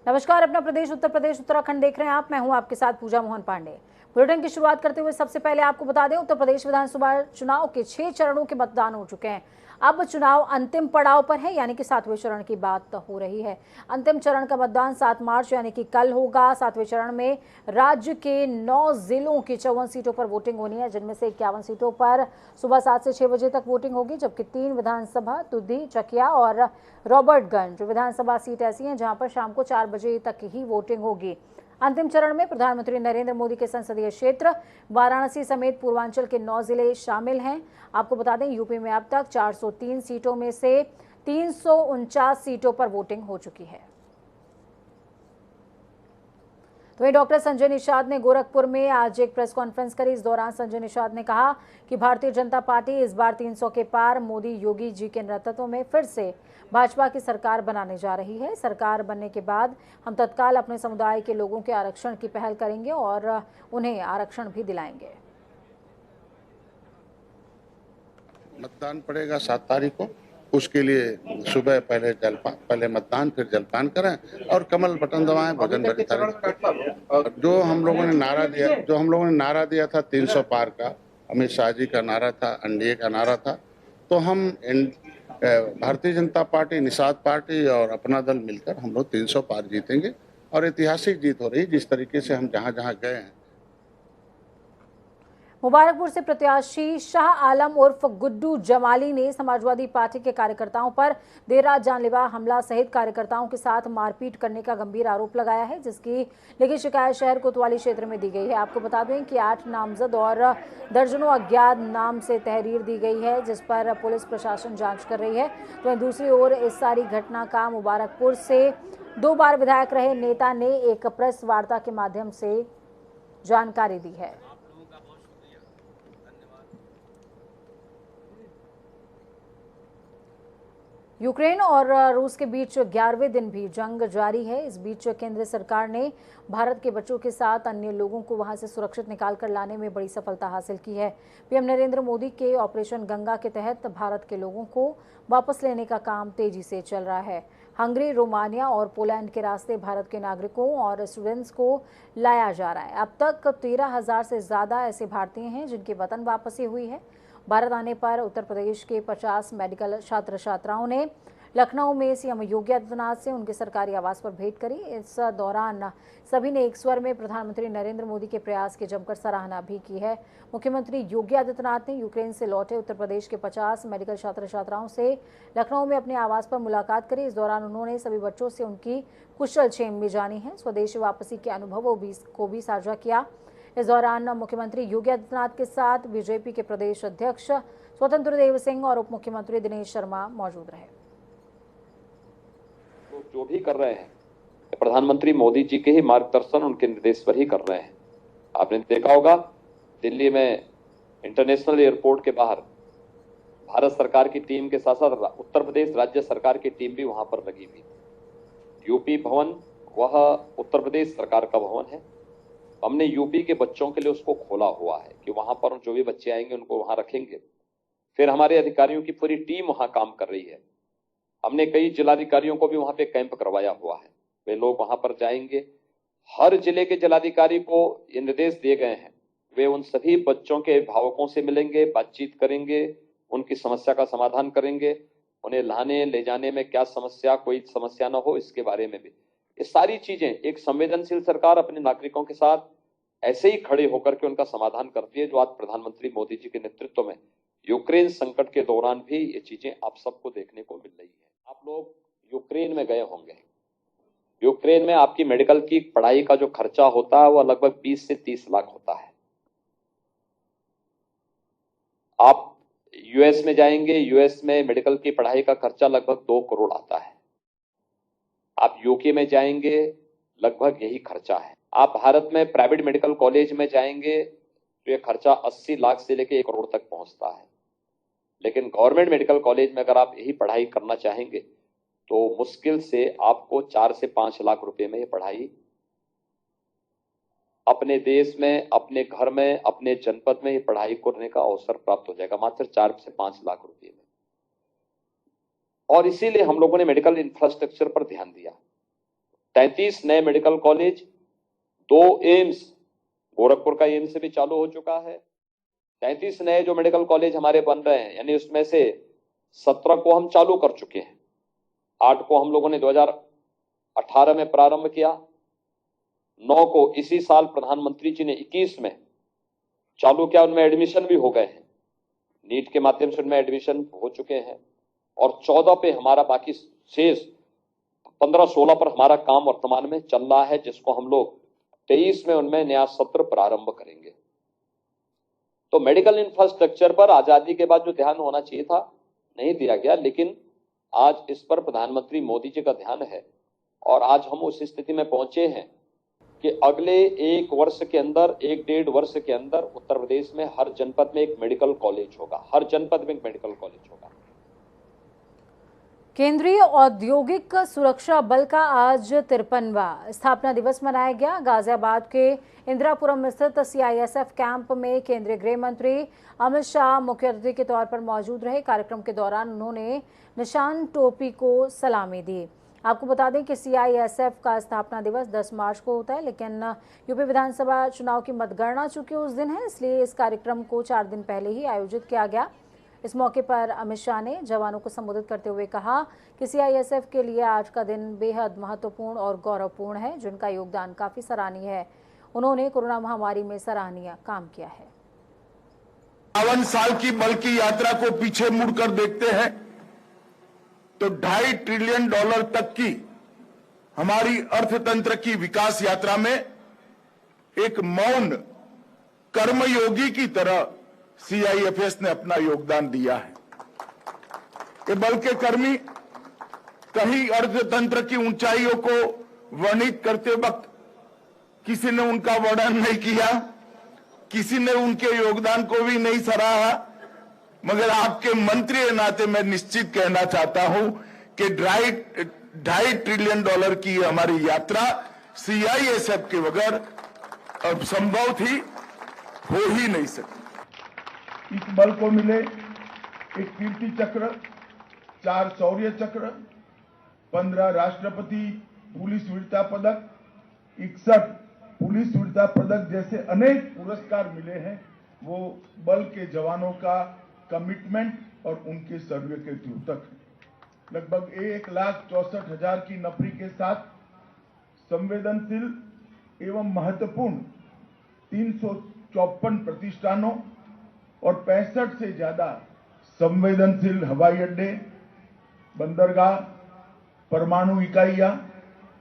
नमस्कार, अपना प्रदेश उत्तर प्रदेश उत्तराखंड देख रहे हैं आप। मैं हूं आपके साथ पूजा मोहन पांडे। बुलेटिन की शुरुआत करते हुए सबसे पहले आपको बता दें, उत्तर प्रदेश विधानसभा चुनाव के 6 चरणों के मतदान हो चुके हैं। अब चुनाव अंतिम पड़ाव पर है, यानी कि 7वें चरण की बात हो रही है। अंतिम चरण का मतदान 7 मार्च यानी कि कल होगा। 7वें चरण में राज्य के 9 जिलों की 54 सीटों पर वोटिंग होनी है, जिनमें से 51 सीटों पर सुबह 7 से 6 बजे तक वोटिंग होगी, जबकि 3 विधानसभा तुद्दी, चकिया और रॉबर्टगंज विधानसभा सीट ऐसी हैं जहां पर शाम को 4 बजे तक ही वोटिंग होगी। अंतिम चरण में प्रधानमंत्री नरेंद्र मोदी के संसदीय क्षेत्र वाराणसी समेत पूर्वांचल के 9 जिले शामिल हैं। आपको बता दें, यूपी में अब तक 403 सीटों में से 349 सीटों पर वोटिंग हो चुकी है। तो वहीं डॉक्टर संजय निषाद ने गोरखपुर में आज एक प्रेस कॉन्फ्रेंस करी। इस दौरान संजय निषाद ने कहा कि भारतीय जनता पार्टी इस बार 300 के पार मोदी योगी जी के नेतृत्व में फिर से भाजपा की सरकार बनाने जा रही है। सरकार बनने के बाद हम तत्काल अपने समुदाय के लोगों के आरक्षण की पहल करेंगे और उन्हें आरक्षण भी दिलाएंगे। मतदान पड़ेगा 7 तारीख को। उसके लिए सुबह पहले मतदान, फिर जलपान करें और कमल बटन दबाएं, भोजन भरी थाली। जो हम लोगों ने नारा दिया था 300 पार का, अमित शाह जी का नारा था, एनडीए का नारा था। तो हम भारतीय जनता पार्टी, निषाद पार्टी और अपना दल मिलकर हम लोग 300 पार जीतेंगे और ऐतिहासिक जीत हो रही। जिस तरीके से हम जहां जहां गए हैं। मुबारकपुर से प्रत्याशी शाह आलम उर्फ गुड्डू जमाली ने समाजवादी पार्टी के कार्यकर्ताओं पर देर रात जानलेवा हमला सहित कार्यकर्ताओं के साथ मारपीट करने का गंभीर आरोप लगाया है, जिसकी लिखित शिकायत शहर कोतवाली क्षेत्र में दी गई है। आपको बता दें कि 8 नामजद और दर्जनों अज्ञात नाम से तहरीर दी गई है, जिस पर पुलिस प्रशासन जांच कर रही है। तो दूसरी ओर इस सारी घटना का मुबारकपुर से 2 बार विधायक रहे नेता ने एक प्रेस वार्ता के माध्यम से जानकारी दी है। यूक्रेन और रूस के बीच 11वें दिन भी जंग जारी है। इस बीच केंद्र सरकार ने भारत के बच्चों के साथ अन्य लोगों को वहां से सुरक्षित निकालकर लाने में बड़ी सफलता हासिल की है। पीएम नरेंद्र मोदी के ऑपरेशन गंगा के तहत भारत के लोगों को वापस लेने का काम तेजी से चल रहा है। हंगरी, रोमानिया और पोलैंड के रास्ते भारत के नागरिकों और स्टूडेंट्स को लाया जा रहा है। अब तक 13,000 से ज्यादा ऐसे भारतीय हैं जिनकी वतन वापसी हुई है। भारत आने पर उत्तर प्रदेश के 50 मेडिकल छात्र छात्राओं ने लखनऊ में सीएम योगी आदित्यनाथ से उनके सरकारी आवास पर भेंट करी। इस दौरान सभी ने एक स्वर में प्रधानमंत्री नरेंद्र मोदी के प्रयास की जमकर सराहना भी की है। मुख्यमंत्री योगी आदित्यनाथ ने यूक्रेन से लौटे उत्तर प्रदेश के 50 मेडिकल छात्र छात्राओं से लखनऊ में अपने आवास पर मुलाकात करी। इस दौरान उन्होंने सभी बच्चों से उनकी कुशल क्षेम भी जानी है, स्वदेश वापसी के अनुभवों को भी साझा किया। इस दौरान मुख्यमंत्री योगी आदित्यनाथ के साथ बीजेपी के प्रदेश अध्यक्ष स्वतंत्र देव सिंह और उप मुख्यमंत्री दिनेश शर्मा मौजूद रहे। जो भी कर रहे हैं, प्रधानमंत्री मोदी जी के ही मार्गदर्शन, उनके निर्देश पर ही कर रहे हैं। आपने देखा होगा, दिल्ली में इंटरनेशनल एयरपोर्ट के बाहर भारत सरकार की टीम के साथ साथ उत्तर प्रदेश राज्य सरकार की टीम भी वहां पर लगी हुई। यूपी भवन वह उत्तर प्रदेश सरकार का भवन है। हमने यूपी के बच्चों के लिए उसको खोला हुआ है कि वहां पर जो भी बच्चे आएंगे उनको वहां रखेंगे। फिर हमारे अधिकारियों की पूरी टीम वहां काम कर रही है। हमने कई जिलाधिकारियों को भी वहां पे कैंप करवाया हुआ है। वे लोग वहां पर जाएंगे। हर जिले के जिलाधिकारी को ये निर्देश दिए गए हैं, वे उन सभी बच्चों के अभिभावकों से मिलेंगे, बातचीत करेंगे, उनकी समस्या का समाधान करेंगे। उन्हें लाने ले जाने में क्या समस्या, कोई समस्या ना हो, इसके बारे में भी। ये सारी चीजें एक संवेदनशील सरकार अपने नागरिकों के साथ ऐसे ही खड़े होकर के उनका समाधान करती है, जो आज प्रधानमंत्री मोदी जी के नेतृत्व में यूक्रेन संकट के दौरान भी ये चीजें आप सबको देखने को मिल रही है। आप लोग यूक्रेन में गए होंगे। यूक्रेन में आपकी मेडिकल की पढ़ाई का जो खर्चा होता है वह लगभग 20 से 30 लाख होता है। आप यूएस में जाएंगे, यूएस में मेडिकल की पढ़ाई का खर्चा लगभग 2 करोड़ आता है। आप यूके में जाएंगे, लगभग यही खर्चा है। आप भारत में प्राइवेट मेडिकल कॉलेज में जाएंगे तो ये खर्चा 80 लाख से लेकर 1 करोड़ तक पहुंचता है। लेकिन गवर्नमेंट मेडिकल कॉलेज में अगर आप यही पढ़ाई करना चाहेंगे तो मुश्किल से आपको 4 से 5 लाख रुपए में ये पढ़ाई अपने देश में, अपने घर में, अपने जनपद में ये पढ़ाई करने का अवसर प्राप्त हो जाएगा, मात्र 4 से 5 लाख रुपए में। और इसीलिए हम लोगों ने मेडिकल इंफ्रास्ट्रक्चर पर ध्यान दिया। 37 नए मेडिकल कॉलेज, 2 एम्स, गोरखपुर का एम्स भी चालू हो चुका है। 33 नए जो मेडिकल कॉलेज हमारे बन रहे हैं, यानी उसमें से 17 को हम चालू कर चुके हैं। 8 को हम लोगों ने 2018 में प्रारंभ किया, 9 को इसी साल प्रधानमंत्री जी ने 21 में चालू किया, उनमें एडमिशन भी हो गए हैं, नीट के माध्यम से उनमें एडमिशन हो चुके हैं। और 14 पे हमारा बाकी शेष 15-16 पर हमारा काम वर्तमान में चल रहा है, जिसको हम लोग 23 में उनमें नया सत्र प्रारंभ करेंगे। तो मेडिकल इंफ्रास्ट्रक्चर पर आजादी के बाद जो ध्यान होना चाहिए था नहीं दिया गया, लेकिन आज इस पर प्रधानमंत्री मोदी जी का ध्यान है और आज हम उस स्थिति में पहुंचे हैं कि अगले 1 वर्ष के अंदर, 1-1.5 वर्ष के अंदर उत्तर प्रदेश में हर जनपद में एक मेडिकल कॉलेज होगा, हर जनपद में एक मेडिकल कॉलेज होगा। केंद्रीय औद्योगिक सुरक्षा बल का आज 53वां स्थापना दिवस मनाया गया। गाजियाबाद के इंदिरापुरम स्थित CISF कैंप में केंद्रीय गृह मंत्री अमित शाह मुख्य अतिथि के तौर पर मौजूद रहे। कार्यक्रम के दौरान उन्होंने निशान टोपी को सलामी दी। आपको बता दें कि CISF का स्थापना दिवस 10 मार्च को होता है, लेकिन यूपी विधानसभा चुनाव की मतगणना चूंकि उस दिन है, इसलिए इस कार्यक्रम को 4 दिन पहले ही आयोजित किया गया। इस मौके पर अमित शाह ने जवानों को संबोधित करते हुए कहा कि CISF के लिए आज का दिन बेहद महत्वपूर्ण और गौरवपूर्ण है, जिनका योगदान काफी सराहनीय है। उन्होंने कोरोना महामारी में सराहनीय काम किया है। 52 साल की बल की यात्रा को पीछे मुड़कर देखते हैं तो $2.5 ट्रिलियन तक की हमारी अर्थतंत्र की विकास यात्रा में एक मौन कर्मयोगी की तरह CIFS ने अपना योगदान दिया है। ये बल के कर्मी कहीं अर्थतंत्र की ऊंचाइयों को वर्णित करते वक्त किसी ने उनका वर्णन नहीं किया, किसी ने उनके योगदान को भी नहीं सराहा, मगर आपके मंत्री के नाते मैं निश्चित कहना चाहता हूं कि $2.5 ट्रिलियन की हमारी यात्रा CISF के बगैर अब संभव थी, हो ही नहीं सकती। इस बल को मिले एक कीर्ति चक्र, 4 शौर्य चक्र, 15 राष्ट्रपति पुलिस वीरता पदक, 61 पुलिस वीरता पदक जैसे अनेक पुरस्कार मिले हैं। वो बल के जवानों का कमिटमेंट और उनके सर्वे के द्योतक है। लगभग 1,64,000 की नफरी के साथ संवेदनशील एवं महत्वपूर्ण 354 प्रतिष्ठानों और 65 से ज्यादा संवेदनशील हवाई अड्डे, बंदरगाह, परमाणु इकाइयां,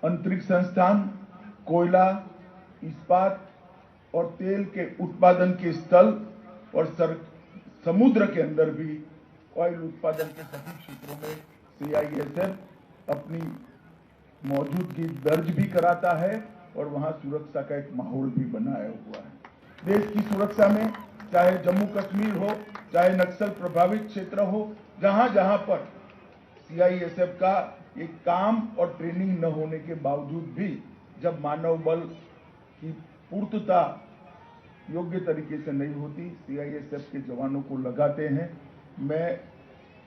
अंतरिक्ष संस्थान, कोयला, इस्पात और तेल के उत्पादन के स्थल और समुद्र के अंदर भी ऑयल उत्पादन के सभी क्षेत्रों में CISF अपनी मौजूदगी दर्ज भी कराता है और वहां सुरक्षा का एक माहौल भी बनाया हुआ है। देश की सुरक्षा में चाहे जम्मू कश्मीर हो, चाहे नक्सल प्रभावित क्षेत्र हो, जहां जहां पर CISF का एक काम और ट्रेनिंग न होने के बावजूद भी जब मानव बल की पूर्तता योग्य तरीके से नहीं होती, CISF के जवानों को लगाते हैं। मैं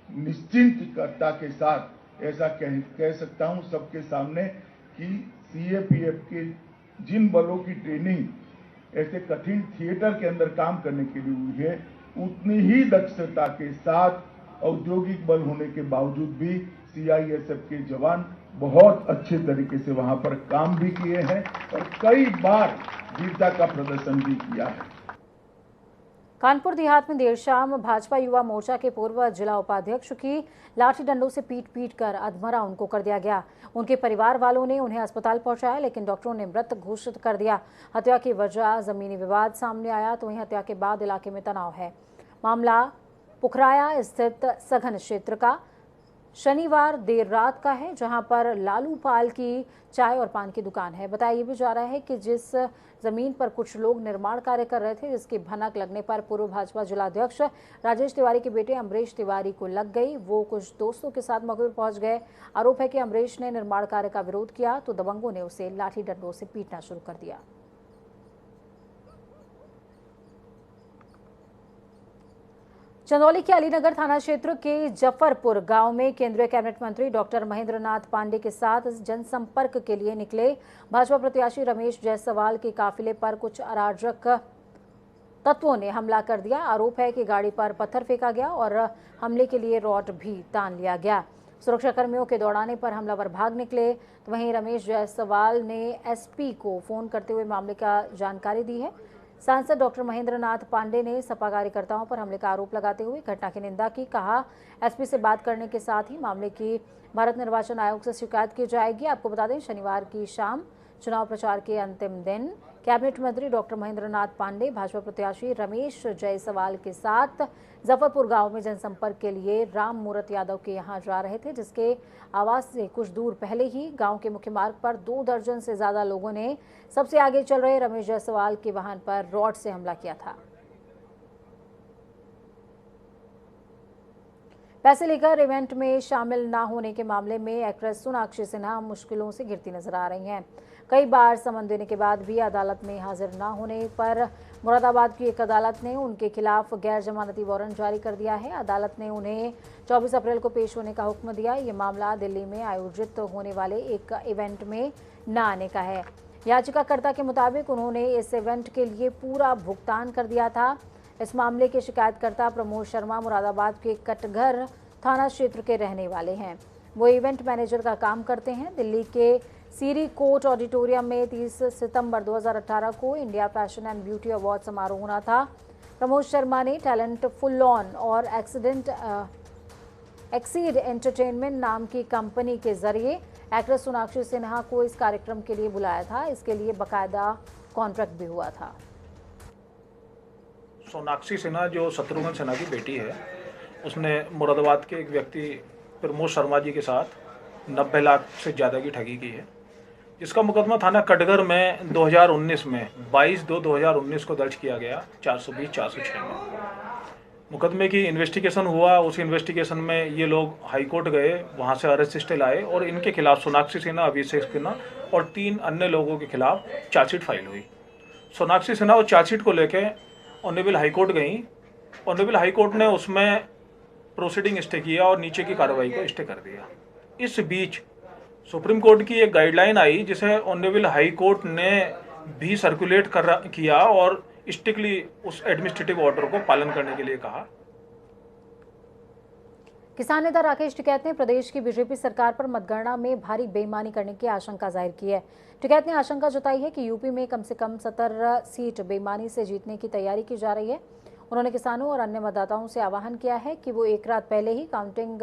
निश्चिंतता के साथ ऐसा कह सकता हूं सबके सामने कि CAPF के जिन बलों की ट्रेनिंग ऐसे कठिन थिएटर के अंदर काम करने के लिए हुई है, उतनी ही दक्षता के साथ औद्योगिक बल होने के बावजूद भी CISF के जवान बहुत अच्छे तरीके से वहां पर काम भी किए हैं और कई बार वीरता का प्रदर्शन भी किया है। कानपुर देहात में देर शाम भाजपा युवा मोर्चा के पूर्व जिला उपाध्यक्ष की लाठी डंडों से पीट कर अधमरा उनको कर दिया गया। उनके परिवार वालों ने उन्हें अस्पताल पहुंचाया, लेकिन डॉक्टरों ने मृत घोषित कर दिया। हत्या की वजह जमीनी विवाद सामने आया, तो वहीं हत्या के बाद इलाके में तनाव है। मामला पुखराया स्थित सघन क्षेत्र का शनिवार देर रात का है, जहां पर लालू पाल की चाय और पान की दुकान है। बताया ये भी जा रहा है कि जिस जमीन पर कुछ लोग निर्माण कार्य कर रहे थे, जिसकी भनक लगने पर पूर्व भाजपा जिलाध्यक्ष राजेश तिवारी के बेटे अमरीश तिवारी को लग गई, वो कुछ दोस्तों के साथ मौके पर पहुंच गए। आरोप है कि अमरीश ने निर्माण कार्य का विरोध किया तो दबंगों ने उसे लाठी डंडों से पीटना शुरू कर दिया। चंदौली के अलीनगर थाना क्षेत्र के जफरपुर गांव में केंद्रीय कैबिनेट मंत्री डॉक्टर महेंद्र नाथ पांडे के साथ जनसंपर्क के लिए निकले भाजपा प्रत्याशी रमेश जायसवाल के काफिले पर कुछ अराजक तत्वों ने हमला कर दिया। आरोप है कि गाड़ी पर पत्थर फेंका गया और हमले के लिए रॉड भी तान लिया गया। सुरक्षाकर्मियों के दौड़ाने पर हमलावर भाग निकले, तो वहीं रमेश जायसवाल ने एसपी को फोन करते हुए मामले का जानकारी दी है। सांसद डॉक्टर महेंद्र नाथ पांडे ने सपा कार्यकर्ताओं पर हमले का आरोप लगाते हुए घटना की निंदा की। कहा, एसपी से बात करने के साथ ही मामले की भारत निर्वाचन आयोग से शिकायत की जाएगी। आपको बता दें, शनिवार की शाम चुनाव प्रचार के अंतिम दिन कैबिनेट मंत्री डॉक्टर महेंद्र नाथ पांडे भाजपा प्रत्याशी रमेश जायसवाल के साथ जफरपुर गांव में जनसंपर्क के लिए राम मूरत यादव के यहां जा रहे थे, जिसके आवास से कुछ दूर पहले ही गांव के मुख्य मार्ग पर 2 दर्जन से ज्यादा लोगों ने सबसे आगे चल रहे रमेश जायसवाल के वाहन पर रॉड से हमला किया था। पैसे लेकर इवेंट में शामिल न होने के मामले में एक्ट्रेस सोनाक्षी सिन्हा मुश्किलों से घिरती नजर आ रही हैं। कई बार समन देने के बाद भी अदालत में हाजिर न होने पर मुरादाबाद की एक अदालत ने उनके खिलाफ गैर जमानती वारंट जारी कर दिया है। अदालत ने उन्हें 24 अप्रैल को पेश होने का हुक्म दिया। ये मामला दिल्ली में आयोजित होने वाले एक इवेंट में न आने का है। याचिकाकर्ता के मुताबिक उन्होंने इस इवेंट के लिए पूरा भुगतान कर दिया था। इस मामले के शिकायतकर्ता प्रमोद शर्मा मुरादाबाद के कटघर थाना क्षेत्र के रहने वाले हैं। वो इवेंट मैनेजर का काम करते हैं। दिल्ली के सीरी कोर्ट ऑडिटोरियम में 30 सितंबर 2018 को India fashion and beauty award समारोह होना था। प्रमोद शर्मा ने टैलेंट फुल ऑन और एक्सीड एंटरटेनमेंट नाम की कंपनी के जरिए एक्ट्रेस सोनाक्षी सिन्हा को इस कार्यक्रम के लिए बुलाया था। इसके लिए बाकायदा कॉन्ट्रैक्ट भी हुआ था। सोनाक्षी सिन्हा जो शत्रुघ्न सिन्हा की बेटी है, उसने मुरादाबाद के एक व्यक्ति प्रमोद शर्मा जी के साथ 90 लाख से ज़्यादा की ठगी की है। इसका मुकदमा थाना कटघर में 2019 में 22/2/2019 को दर्ज किया गया 420-406 में। मुकदमे की इन्वेस्टिगेशन हुआ। उस इन्वेस्टिगेशन में ये लोग हाई कोर्ट गए, वहाँ से अरेस्ट लाए और इनके खिलाफ सोनाक्षी सिन्हा, अभिषेक सिन्हा और 3 अन्य लोगों के खिलाफ चार्जशीट फाइल हुई। सोनाक्षी सिन्हा उस चार्जशीट को लेकर ऑनरेबल हाई कोर्ट गई। ऑनरेबल हाई कोर्ट ने उसमें प्रोसीडिंग स्टे किया और नीचे की कार्रवाई को स्टे कर दिया। इस बीच सुप्रीम कोर्ट की एक गाइडलाइन आई, जिसे ऑनरेबल हाई कोर्ट ने भी सर्कुलेट किया और स्ट्रिक्टली उस एडमिनिस्ट्रेटिव ऑर्डर को पालन करने के लिए कहा। किसान नेता राकेश टिकैत ने प्रदेश की बीजेपी सरकार पर मतगणना में भारी बेईमानी करने की आशंका जाहिर की है। टिकैत ने आशंका जताई है कि यूपी में कम से कम 70 सीट बेईमानी से जीतने की तैयारी की जा रही है। उन्होंने किसानों और अन्य मतदाताओं से आह्वान किया है कि वो एक रात पहले ही काउंटिंग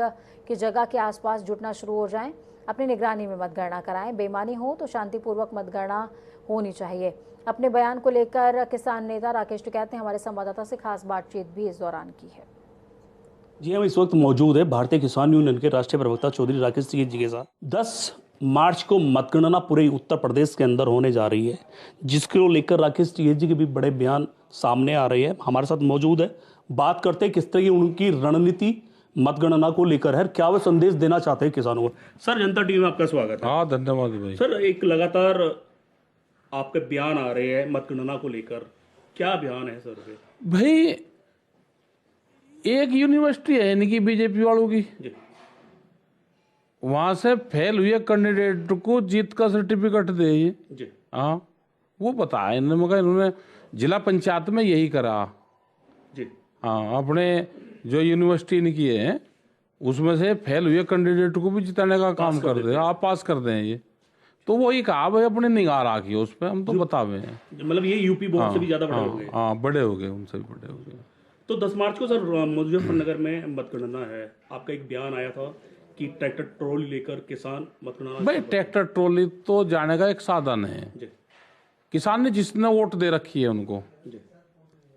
की जगह के आसपास जुटना शुरू हो जाएं, अपनी निगरानी में मतगणना कराएं। बेईमानी हो तो शांतिपूर्वक मतगणना होनी चाहिए। अपने बयान को लेकर किसान नेता राकेश टिकैत ने हमारे संवाददाता से खास बातचीत भी इस दौरान की है। जी, हम इस वक्त मौजूद है भारतीय किसान यूनियन के राष्ट्रीय प्रवक्ता चौधरी राकेश सिंह जी के साथ। 10 मार्च को मतगणना पूरे उत्तर प्रदेश के अंदर होने जा रही है, जिसको लेकर राकेश सिंह जी के भी बड़े बयान सामने आ रहे हैं। हमारे साथ मौजूद है, बात करते हैं किस तरह की उनकी रणनीति मतगणना को लेकर है, क्या वो संदेश देना चाहते हैं किसानों को। सर, जनता टीवी में आपका स्वागत है। हाँ, धन्यवाद भाई। सर, एक लगातार आपके बयान आ रहे हैं मतगणना को लेकर, क्या बयान है सर? भाई, एक यूनिवर्सिटी है इनकी बीजेपी वालों की, वहां से फेल हुए कैंडिडेट को जीत का सर्टिफिकेट दे ये। हाँ, वो बताया इन्होंने जिला पंचायत में यही करा जी। हाँ, अपने जो यूनिवर्सिटी इनकी है उसमें से फेल हुए कैंडिडेट को भी जिताने का काम कर दे, आप पास कर दें ये। तो वही कहा भाई, अपने निगाह रखी उस पर, हम तो बतावे हैं। मतलब ये यूपी बोर्ड से भी ज्यादा बड़े हो गए। हाँ, बड़े हो गए, उनसे भी बड़े हो गए। तो 10 मार्च को सर मुजफ्फरनगर में मतगणना है। आपका एक बयान आया था कि ट्रैक्टर ट्रॉली लेकर किसान मतगणना। भाई, ट्रैक्टर ट्रॉली तो जाने का एक साधन है। किसान ने जिसने वोट दे रखी है उनको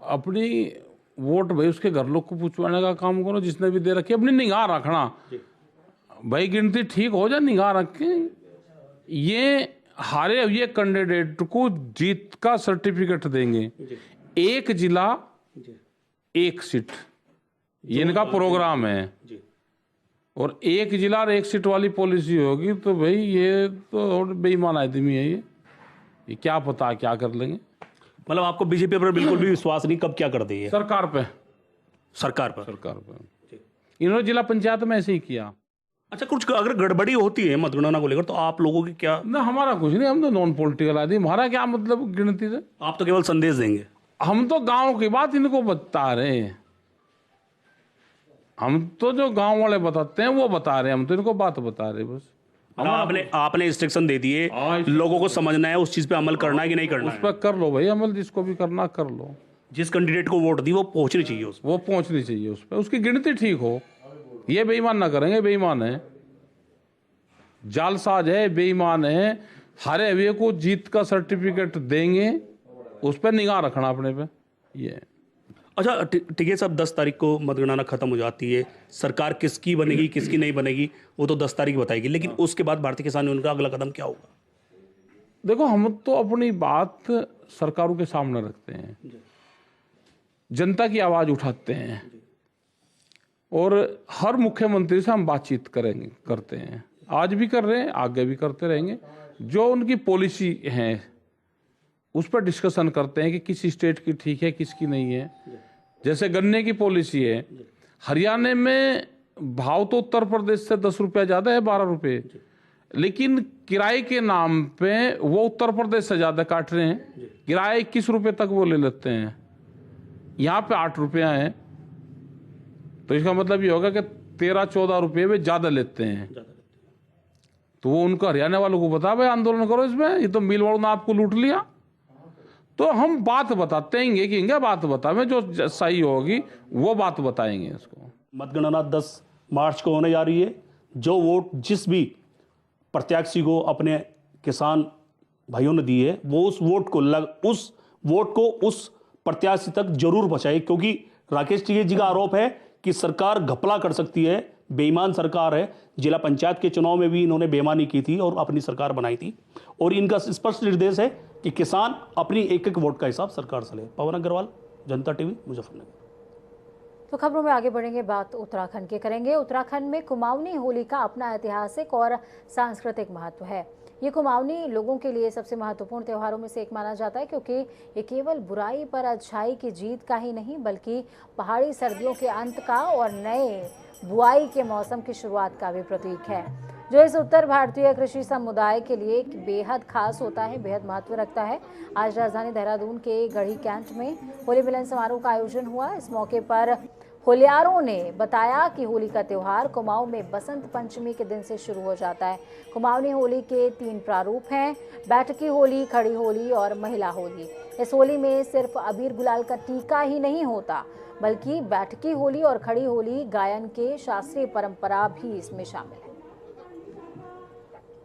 अपनी वोट भाई उसके घर लोग को पूछवाने का काम करो। जिसने भी दे रखी है अपनी निगाह रखना भाई, गिनती ठीक हो जाए, निगाह रखे। ये हारे हुए कैंडिडेट को जीत का सर्टिफिकेट देंगे। एक जिला एक सीट, ये इनका प्रोग्राम है। और एक जिला और एक सीट वाली पॉलिसी होगी तो भाई ये तो बेईमान आदमी है। ये क्या पता क्या कर लेंगे। मतलब आपको बीजेपी पर बिल्कुल भी विश्वास नहीं, कब क्या कर दी है सरकार पे? सरकार पर। इन्होंने जिला पंचायत में ऐसे ही किया। अच्छा, कुछ अगर गड़बड़ी होती है मतगणना को लेकर तो आप लोगों की क्या? ना, हमारा कुछ नहीं, हम तो नॉन पॉलिटिकल आदमी, हमारा क्या मतलब गिनती से। आप तो केवल संदेश देंगे। हम तो गांव की बात इनको बता रहे हैं, हम तो जो गांव वाले बताते हैं वो बता रहे हैं, हम तो इनको बात बता रहे हैं बस। आपने इंस्ट्रक्शन दे दिए, लोगों को समझना है, उस चीज पे अमल करना है कि नहीं करना उस पर कर लो भाई अमल, जिसको भी करना कर लो। जिस कैंडिडेट को वोट दी वो पहुंचनी चाहिए उस वो पहुंचनी चाहिए उस पर, उसकी गिनती ठीक हो। ये बेईमान ना करेंगे, बेईमान है, जालसाज है, बेईमान है, हारे हुए को जीत का सर्टिफिकेट देंगे, उस पर निगाह रखना अपने पे ये। अच्छा ठीक है साहब, 10 तारीख को मतगणना खत्म हो जाती है, सरकार किसकी बनेगी किसकी नहीं बनेगी वो तो 10 तारीख बताएगी, लेकिन उसके बाद भारतीय किसान यूनियन का अगला कदम क्या होगा? देखो, हम तो अपनी बात सरकारों के सामने रखते हैं, जनता की आवाज उठाते हैं और हर मुख्यमंत्री से हम बातचीत करते हैं, आज भी कर रहे हैं, आगे भी करते रहेंगे। जो उनकी पॉलिसी है उस पर डिस्कशन करते हैं कि किस स्टेट की ठीक है किसकी नहीं है। जैसे गन्ने की पॉलिसी है, हरियाणा में भाव तो उत्तर प्रदेश से 10 रुपया ज़्यादा है, 12 रुपये, लेकिन किराए के नाम पे वो उत्तर प्रदेश से ज़्यादा काट रहे हैं, किराया 21 रुपये तक वो ले लेते हैं, यहाँ पे 8 रुपया है। तो इसका मतलब ये होगा कि 13-14 रुपये में ज़्यादा लेते हैं। तो वो उनको हरियाणा वालों को बता, भाई आंदोलन करो इसमें, ये तो मिल वालों ने आपको लूट लिया। तो हम बात बताते हैं कि इनका बात बतावे, जो सही होगी वो बात बताएंगे इसको। मतगणना 10 मार्च को होने जा रही है। जो वोट जिस भी प्रत्याशी को अपने किसान भाइयों ने दी है वो उस वोट को उस प्रत्याशी तक जरूर पहुंचाए, क्योंकि राकेश टिकैत जी का आरोप है कि सरकार घपला कर सकती है, बेईमान सरकार है। जिला पंचायत के चुनाव में भी इन्होंने बेईमानी की थी और अपनी सरकार बनाई थी, और इनका स्पष्ट निर्देश है कि किसान अपनी एक एक वोट का हिसाब सरकार से ले। पवन अग्रवाल, जनता टीवी, मुजफ्फरनगर। तो खबरों में आगे बढ़ेंगे, बात उत्तराखंड के करेंगे। उत्तराखंड में कुमाऊनी होली का अपना ऐतिहासिक और सांस्कृतिक महत्व है। ये कुमाऊनी लोगों के लिए सबसे महत्वपूर्ण त्योहारों में से एक माना जाता है, क्योंकि ये केवल बुराई पर अच्छाई की जीत का ही नहीं बल्कि पहाड़ी सर्दियों के अंत का और नए बुआई के मौसम की शुरुआत का भी प्रतीक है, जो इस उत्तर भारतीय कृषि समुदाय के लिए बेहद खास होता है, बेहद महत्व रखता है। आज राजधानी देहरादून के गढ़ी कैंट में होली मिलन समारोह का आयोजन हुआ। इस मौके पर होलियारों ने बताया कि होली का त्यौहार कुमाऊं में बसंत पंचमी के दिन से शुरू हो जाता है। कुमाऊनी होली के 3 प्रारूप हैं, बैठकी होली, खड़ी होली और महिला होली। इस होली में सिर्फ अबीर गुलाल का टीका ही नहीं होता, बल्कि बैठकी होली और खड़ी होली गायन के शास्त्रीय परंपरा भी इसमें शामिल है।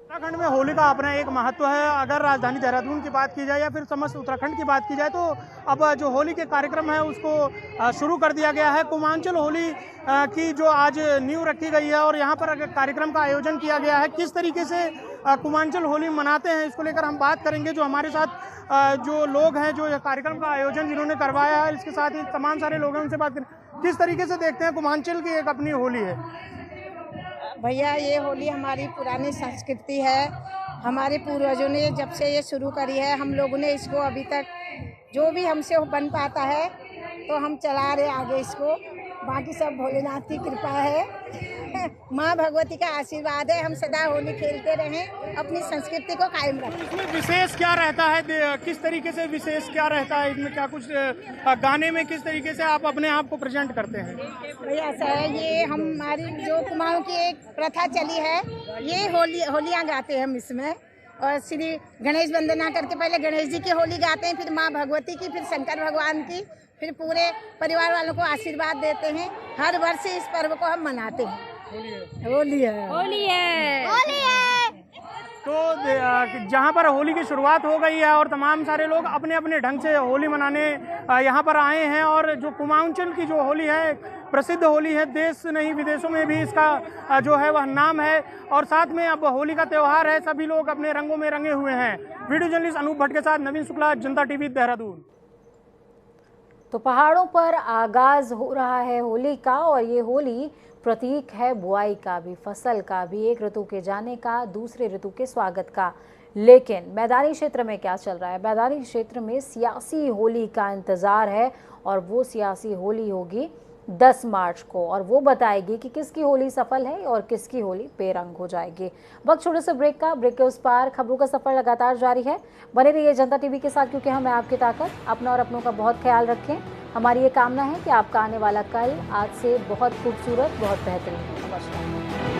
उत्तराखंड में होली का अपना एक महत्व है। अगर राजधानी देहरादून की बात की जाए या फिर समस्त उत्तराखंड की बात की जाए तो अब जो होली के कार्यक्रम है उसको शुरू कर दिया गया है। कुमांचल होली की जो आज नींव रखी गई है और यहाँ पर कार्यक्रम का आयोजन किया गया है। किस तरीके से कुमांचल होली मनाते हैं इसको लेकर हम बात करेंगे। जो हमारे साथ जो लोग हैं जो कार्यक्रम का आयोजन जिन्होंने करवाया है, इसके साथ ही तमाम सारे लोग हैं, उनसे बात करें। किस तरीके से देखते हैं कुमांचल की एक अपनी होली है? भैया, ये होली हमारी पुरानी संस्कृति है। हमारे पूर्वजों ने जब से ये शुरू करी है, हम लोगों ने इसको अभी तक जो भी हमसे बन पाता है तो हम चला रहे आगे इसको। बाकी सब भोलेनाथ की कृपा है, माँ भगवती का आशीर्वाद है। हम सदा होली खेलते रहें, अपनी संस्कृति को कायम रखें। इसमें विशेष क्या रहता है, किस तरीके से विशेष क्या रहता है इसमें? क्या कुछ गाने में किस तरीके से आप अपने आप को प्रेजेंट करते हैं? भैया ऐसा है, ये हमारी जो कुमाऊं की एक प्रथा चली है, ये होलियाँ गाते हैं हम इसमें। और श्री गणेश वंदना करके पहले गणेश जी की होली गाते हैं, फिर माँ भगवती की, फिर शंकर भगवान की, फिर पूरे परिवार वालों को आशीर्वाद देते हैं। हर वर्ष इस पर्व को हम मनाते हैं। होली है, होली है, होली है। तो जहाँ पर होली की शुरुआत हो गई है और तमाम सारे लोग अपने अपने ढंग से होली मनाने यहाँ पर आए हैं। और जो कुमाऊंचल की जो होली है प्रसिद्ध होली है, देश नहीं विदेशों में भी इसका जो है वह नाम है। और साथ में अब होली का त्यौहार है, सभी लोग अपने रंगों में रंगे हुए हैं। वीडियो जर्नलिस्ट अनूप भट्ट के साथ नवीन शुक्ला, जनता टीवी, देहरादून। तो पहाड़ों पर आगाज हो रहा है होली का, और ये होली प्रतीक है बुआई का भी, फसल का भी, एक ऋतु के जाने का, दूसरे ऋतु के स्वागत का। लेकिन मैदानी क्षेत्र में क्या चल रहा है? मैदानी क्षेत्र में सियासी होली का इंतजार है, और वो सियासी होली होगी 10 मार्च को, और वो बताएगी कि किसकी होली सफल है और किसकी होली बेरंग हो जाएगी। वक्त छोटे से ब्रेक का, ब्रेक के उस पार खबरों का सफर लगातार जारी है। बने रहिए जनता टीवी के साथ, क्योंकि हम हैं आपकी ताकत। अपना और अपनों का बहुत ख्याल रखें। हमारी ये कामना है कि आपका आने वाला कल आज से बहुत खूबसूरत, बहुत बेहतरीन हो। नमस्कार।